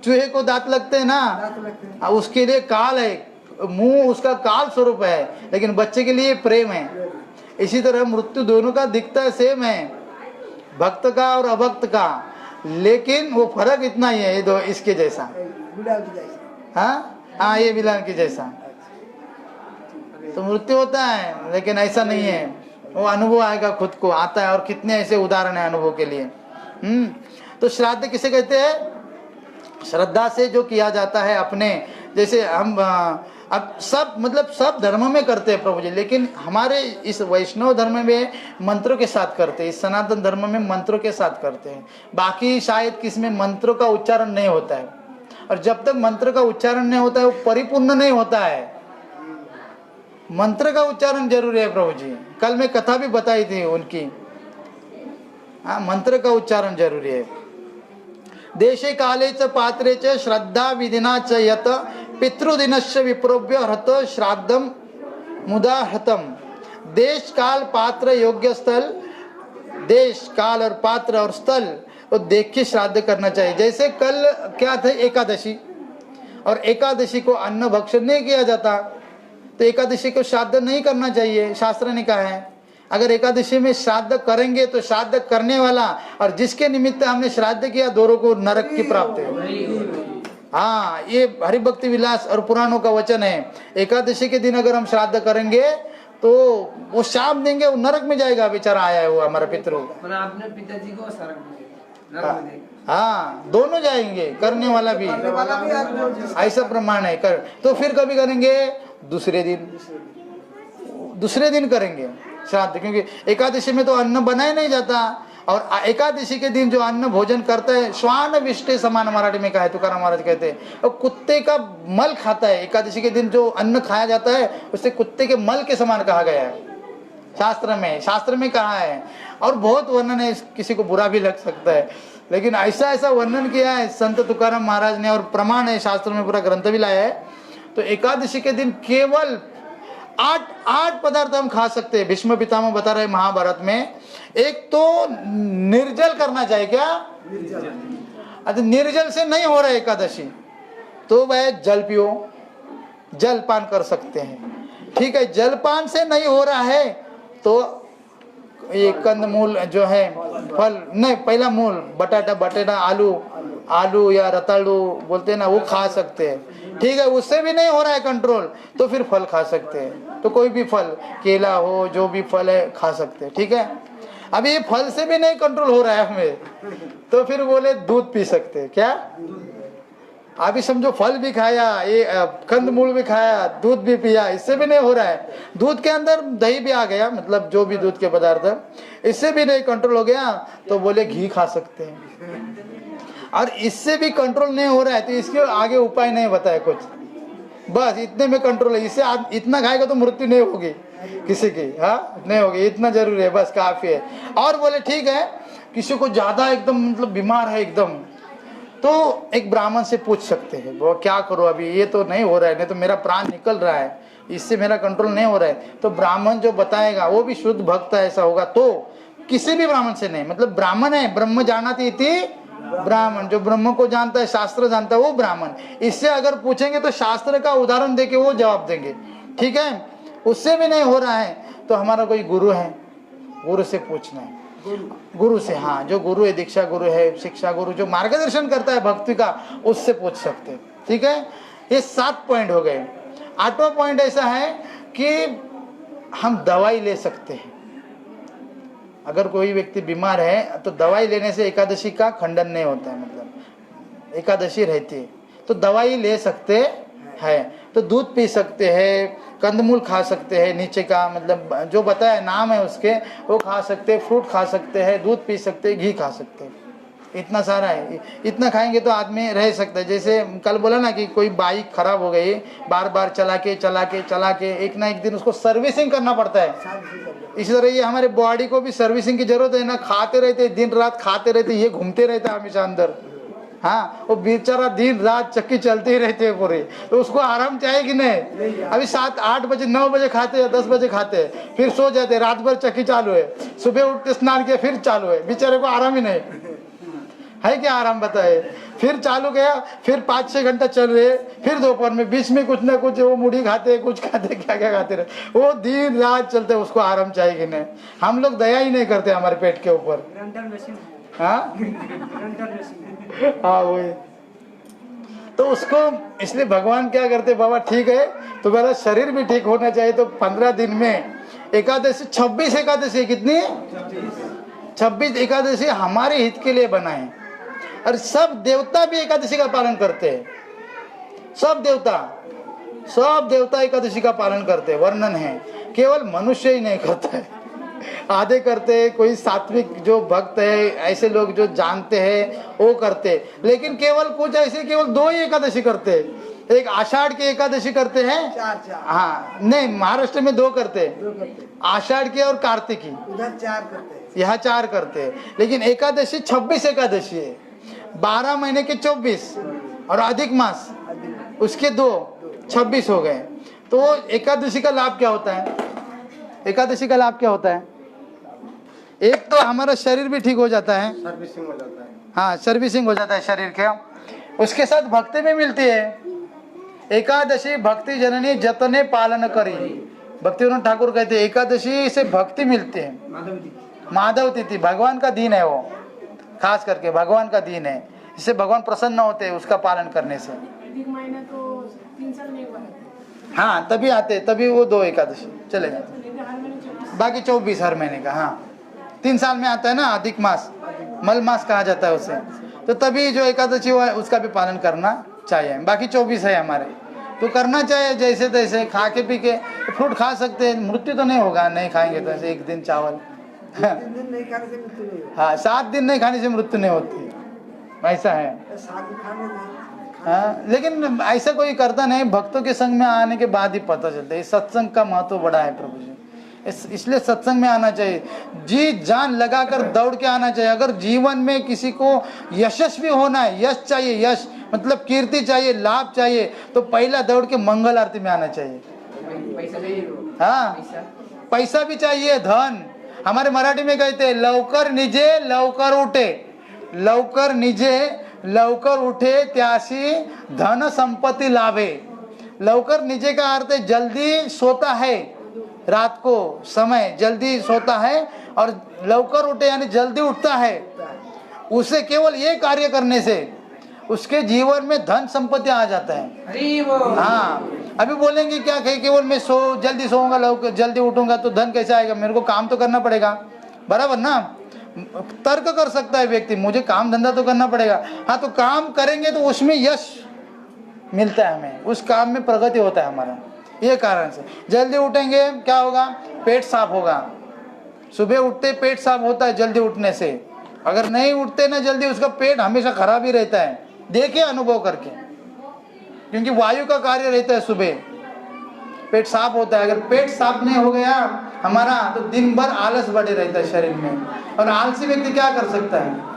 चूहे को दांत लगते हैं ना, उसके लिए काल है, मुंह उसका काल स्वरूप है, लेकिन बच्चे के लिए प्रेम है। इसी तरह मृत्यु दोनों का दिखता है सेम है, भक्त का और अभक्त का, लेकिन वो फर्क इतना ही है, ये दो इसके जैसा, हाँ ये बिलाल के जैसा तो मृत्यु होता है, लेकिन ऐसा नहीं है, वो अनुभव आएगा, खुद को आता है। और कितने ऐसे उदाहरण है अनुभव के लिए। तो श्राद्ध किसे कहते हैं, श्रद्धा से जो किया जाता है अपने, जैसे हम अब सब मतलब सब धर्म में करते हैं प्रभु जी, लेकिन हमारे इस वैष्णव धर्म में मंत्रों के साथ करते हैं, इस सनातन धर्म में मंत्रों के साथ करते हैं। बाकी शायद किसमें मंत्रों का उच्चारण नहीं होता है, और जब तक मंत्र का उच्चारण नहीं होता है वो परिपूर्ण नहीं होता है। मंत्र का उच्चारण जरूरी है प्रभु जी, कल मैं कथा भी बताई थी उनकी। हाँ, मंत्र का उच्चारण जरूरी है। देशे काले च पात्रे च श्रद्धा विधिना च यत पितृदिनस्य विप्रोभ्य हत श्राद्धम मुदा हतम। देश काल पात्र योग्य स्थल, देश काल और पात्र और स्थल तो देख के श्राद्ध करना चाहिए। जैसे कल क्या थे एकादशी, और एकादशी को अन्न भक्षण नहीं किया जाता, तो एकादशी को श्राद्ध नहीं करना चाहिए, शास्त्र ने कहा है। अगर एकादशी में श्राद्ध करेंगे तो श्राद्ध करने वाला और जिसके निमित्त हमने श्राद्ध किया दोनों को नरक की प्राप्ति है। हाँ, ये हरिभक्ति विलास और पुराणों का वचन है। एकादशी के दिन अगर हम श्राद्ध करेंगे तो वो शाप देंगे, वो नरक में जाएगा, बेचारा आया है वो हमारा पितृ।
अपने पिताजी को नरक में,
हाँ, दोनों जाएंगे, करने वाला भी ऐसा प्रमाण है। कर तो फिर कभी करेंगे दूसरे दिन करेंगे श्राद्ध, क्योंकि एकादशी में तो अन्न बनाया नहीं जाता, और एकादशी के दिन जो अन्न भोजन करता है श्वान विष्टे समान, मराठी में कहा है, तुकाराम महाराज कहते हैं, और कुत्ते का मल खाता है। एकादशी के दिन जो अन्न खाया जाता है उसे कुत्ते के मल के समान कहा गया है शास्त्र में कहा है। और बहुत वर्णन है, किसी को बुरा भी लग सकता है, लेकिन ऐसा वर्णन किया है संत तुकाराम महाराज ने, और प्रमाण है, शास्त्र में पूरा ग्रंथ भी लाया है। तो एकादशी के दिन केवल 8 पदार्थ हम खा सकते हैं। भीष्म पितामह बता रहे महाभारत में, एक तो निर्जल करना चाहिए। क्या अच्छा, निर्जल से नहीं हो रहा है एकादशी तो वह जल पियो, जलपान कर सकते हैं, ठीक है। जलपान से नहीं हो रहा है तो ये कंदमूल जो है, फल नहीं, पहला मूल बटाटा आलू या रताड़ू बोलते हैं ना, वो खा सकते हैं, ठीक है। उससे भी नहीं हो रहा है कंट्रोल तो फिर फल खा सकते हैं, तो कोई भी फल, केला हो, जो भी फल है खा सकते हैं, ठीक है। अभी ये फल से भी नहीं कंट्रोल हो रहा है हमें, तो फिर बोले दूध पी सकते हैं। क्या अभी समझो, फल भी खाया, ये कंदमूल भी खाया, दूध भी पिया, इससे भी नहीं हो रहा है। दूध के अंदर दही भी आ गया, मतलब जो भी दूध के पदार्थ, इससे भी नहीं कंट्रोल हो गया तो बोले घी खा सकते हैं। और इससे भी कंट्रोल नहीं हो रहा है तो इसके आगे उपाय नहीं बताया कुछ, बस इतने में कंट्रोल है। इससे इतना खाएगा तो मृत्यु नहीं होगी किसी की, हाँ नहीं होगी, इतना जरूरी है, बस काफी है। और बोले ठीक है, किसी को ज्यादा एकदम मतलब बीमार है एकदम, तो एक ब्राह्मण से पूछ सकते हैं, वो क्या करो, अभी ये तो नहीं हो रहा है, नहीं तो मेरा प्राण निकल रहा है, इससे मेरा कंट्रोल नहीं हो रहा है। तो ब्राह्मण जो बताएगा वो भी शुद्ध भक्त ऐसा होगा, तो किसी भी ब्राह्मण से नहीं, मतलब ब्राह्मण है, ब्रह्म जानाति इति ब्राह्मण, जो ब्रह्म को जानता है, शास्त्र जानता है, वो ब्राह्मण। इससे अगर पूछेंगे तो शास्त्र का उदाहरण देके वो जवाब देंगे, ठीक है। उससे भी नहीं हो रहा है तो हमारा कोई गुरु है, गुरु से पूछना है, गुरु से, हाँ, जो गुरु है, दीक्षा गुरु है, शिक्षा गुरु जो मार्गदर्शन करता है भक्ति का, उससे पूछ सकते हैं, ठीक है। ये 7 पॉइंट हो गए। 8वां पॉइंट ऐसा है कि हम दवाई ले सकते हैं। अगर कोई व्यक्ति बीमार है तो दवाई लेने से एकादशी का खंडन नहीं होता है, मतलब एकादशी रहती है तो दवाई ले सकते हैं। तो दूध पी सकते हैं, कंदमूल खा सकते हैं, नीचे का मतलब जो बताया नाम है उसके, वो खा सकते हैं, फ्रूट खा सकते हैं, दूध पी सकते हैं, घी खा सकते हैं, इतना सारा है। इतना खाएंगे तो आदमी रह सकता है। जैसे कल बोला ना कि कोई बाइक खराब हो गई, बार बार चला के एक ना एक दिन उसको सर्विसिंग करना पड़ता है। इसी तरह ये हमारे बॉडी को भी सर्विसिंग की जरूरत है ना, खाते रहते, दिन रात खाते रहते, ये घूमते रहता है हमेशा अंदर, हाँ, वो बेचारा दिन रात चक्की चलती ही रहती है पूरी, तो उसको आराम चाहिए कि नहीं। अभी 7, 8 बजे, 9 बजे खाते हैं, 10 बजे खाते हैं, फिर सो जाते हैं, रात भर चक्की चालू है, सुबह उठते स्नान किया फिर चालू है, बेचारे को आराम ही नहीं है। क्या आराम बताए, फिर चालू गया, फिर 5-6 घंटा चल रहे, फिर दोपहर में बीच में कुछ ना कुछ वो मुड़ी खाते, कुछ खाते, क्या खाते रहे, वो दिन रात चलते, उसको आराम चाहिए कि नहीं। हम लोग दया ही नहीं करते हमारे पेट के ऊपर, हाँ वही तो उसको, इसलिए भगवान क्या करते, बाबा ठीक है तो मेरा शरीर भी ठीक होना चाहिए, तो 15 दिन में एकादशी, 26 एकादशी, कितनी 26 एकादशी हमारे हित के लिए बनाए। और सब देवता भी एकादशी का पालन करते हैं। सब देवता एकादशी का पालन करते हैं, वर्णन है। केवल मनुष्य ही नहीं करता है, आधे करते हैं, कोई सात्विक जो भक्त है, ऐसे लोग जो जानते हैं वो करते हैं। लेकिन केवल कुछ ऐसे केवल 2 ही एकादशी करते हैं। एक आषाढ़ की एकादशी करते हैं,
4
हाँ नहीं, महाराष्ट्र में 2 करते हैं,
2 करते,
आषाढ़ की और कार्तिक की।
उधर 4 करते,
यहाँ 4 करते हैं। लेकिन एकादशी 26 एकादशी है, 12 महीने के 24 और अधिक मास उसके 2, 26 हो गए। तो एकादशी का लाभ क्या होता है? एकादशी का लाभ क्या होता है? एक तो हमारा शरीर भी ठीक हो जाता है,
सर्विसिंग हो जाता है।
हाँ सर्विसिंग हो जाता है शरीर के। उसके साथ भक्ति भी मिलती है। एकादशी भक्ति जननी जतने पालन करी, भक्तिविनोद ठाकुर कहते हैं एकादशी से भक्ति मिलती है। माधव तिथि भगवान का दिन है, वो खास करके भगवान का दिन है, इससे भगवान प्रसन्न होते हैं उसका पालन करने से।
अधिक महीना तो 3 साल में एक बार आता है।
हाँ तभी आते, तभी वो 2 एकादशी चलेगा,
लेकिन हर महीने 24।
बाकी 24 हर महीने का। हाँ 3 साल में आता है ना अधिक मास, मल मास कहा जाता है उसे, तो तभी जो एकादशी हुआ है उसका भी पालन करना चाहिए। बाकी 24 है हमारे, तो करना चाहिए जैसे तैसे, खा के पी के फ्रूट खा सकते हैं, मृत्यु तो नहीं होगा नहीं खाएंगे तो। ऐसे 1 दिन चावल
3 दिन नहीं खाने से मृत्यु नहीं होती।
हाँ 7 दिन नहीं खाने से मृत्यु नहीं होती, ऐसा है।
साग खाने नहीं।
हाँ लेकिन ऐसा कोई करता नहीं, भक्तों के संग में आने के बाद ही पता चलता है। इस सत्संग का महत्व बड़ा है प्रभु जी, इसलिए सत्संग में आना चाहिए, जी जान लगाकर दौड़ के आना चाहिए। अगर जीवन में किसी को यशस्वी होना है, यश चाहिए, यश मतलब कीर्ति चाहिए, लाभ चाहिए, तो पहला दौड़ के मंगल आरती में आना चाहिए।
पैसा चाहिए,
हाँ पैसा भी चाहिए, धन। हमारे मराठी में कहते हैं लवकर निजे लवकर उठे, लवकर निजे लवकर उठे त्यासी धन संपत्ति लाभे। लवकर निजे का अर्थ है जल्दी सोता है, रात को समय जल्दी सोता है, और लवकर उठे यानी जल्दी उठता है। उसे केवल ये कार्य करने से उसके जीवन में धन संपत्ति आ जाता है। हाँ अभी बोलेंगे क्या कहीं केवल मैं जल्दी सोऊंगा, जल्दी उठूंगा तो धन कैसे आएगा? मेरे को काम तो करना पड़ेगा, बराबर ना? तर्क कर सकता है व्यक्ति, मुझे काम धंधा तो करना पड़ेगा। हाँ तो काम करेंगे तो उसमें यश मिलता है हमें, उस काम में प्रगति होता है हमारा। ये कारण से जल्दी उठेंगे क्या होगा? पेट साफ होगा। सुबह उठते पेट साफ होता है जल्दी उठने से। अगर नहीं उठते ना जल्दी, उसका पेट हमेशा खराब ही रहता है, देखिए अनुभव करके, क्योंकि वायु का कार्य रहता है सुबह, पेट साफ होता है। अगर पेट साफ नहीं हो गया हमारा तो दिन भर आलस बढ़े रहता है शरीर में, और आलसी व्यक्ति क्या कर सकता है?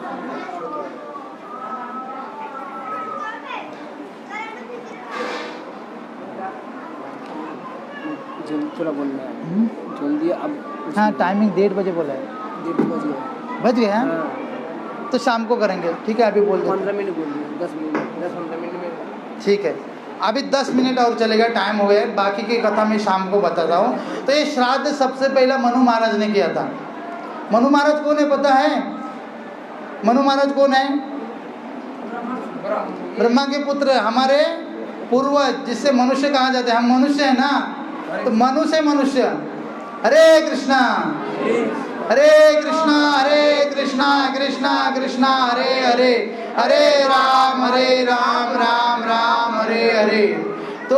थोड़ा बोलना है जल्दी अब।
हाँ टाइमिंग 1:30 बजे बोला है,
1:30
बज गया?
हाँ
तो शाम को करेंगे, ठीक है? अभी बोल दो
15 मिनट बोल दिए, 10 मिनट 10-15 मिनट में।
ठीक है, अभी 10 मिनट और चलेगा, टाइम हो गया। बाकी की कथा मैं शाम को बताता हूँ। तो ये श्राद्ध सबसे पहला मनु महाराज ने किया था। मनु महाराज कौन है पता है? मनु महाराज कौन है? ब्रह्मा के पुत्र, हमारे पूर्वज, जिससे मनुष्य कहा जाता है। हम मनुष्य है ना, तो मनु से मनुष्य। हरे कृष्णा हरे कृष्णा हरे कृष्णा कृष्णा कृष्णा हरे हरे, हरे राम राम राम हरे हरे। तो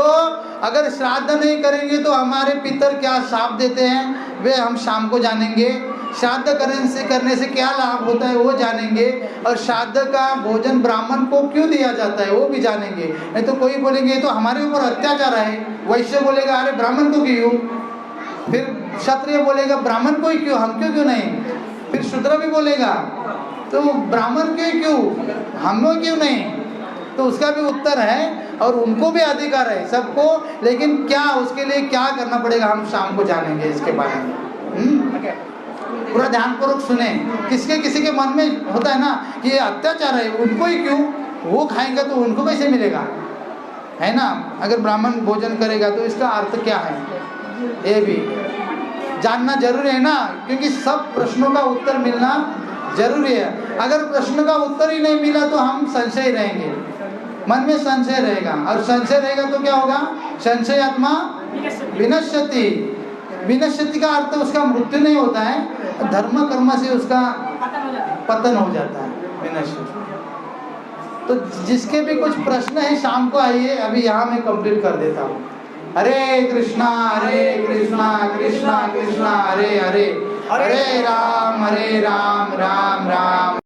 अगर श्राद्ध नहीं करेंगे तो हमारे पितर क्या शाप देते हैं वे हम शाम को जानेंगे। श्राद्ध करने से क्या लाभ होता है वो जानेंगे, और श्राद्ध का भोजन ब्राह्मण को क्यों दिया जाता है वो भी जानेंगे। नहीं तो कोई बोलेंगे तो हमारे ऊपर अत्याचार है, वैश्य बोलेगा अरे ब्राह्मण को क्यों, फिर क्षत्रिय बोलेगा ब्राह्मण को ही क्यों, हम क्यों नहीं, फिर शूद्र भी बोलेगा तो ब्राह्मण क्यों, हम लोग क्यों नहीं। तो उसका भी उत्तर है, और उनको भी अधिकार है सबको, लेकिन क्या उसके लिए क्या करना पड़ेगा हम शाम को जानेंगे इसके बारे में। पूरा ध्यानपूर्वक सुने। किसी के मन में होता है ना कि ये अत्याचार है, उनको ही क्यों, वो खाएंगे तो उनको कैसे मिलेगा, है ना? अगर ब्राह्मण भोजन करेगा तो इसका अर्थ क्या है, ये भी जानना जरूरी है ना, क्योंकि सब प्रश्नों का उत्तर मिलना जरूरी है। अगर प्रश्न का उत्तर ही नहीं मिला तो हम संशय रहेंगे, मन में संशय रहेगा, और संशय रहेगा तो क्या होगा? संशय आत्मा विनश्यति। विनश्यति का अर्थ उसका मृत्यु नहीं होता है, धर्म कर्म से उसका पतन हो जाता है, विनश्यति। तो जिसके भी कुछ प्रश्न हैं शाम को आइए, अभी यहाँ मैं कंप्लीट कर देता हूँ। हरे कृष्णा कृष्णा कृष्णा हरे हरे, हरे राम राम राम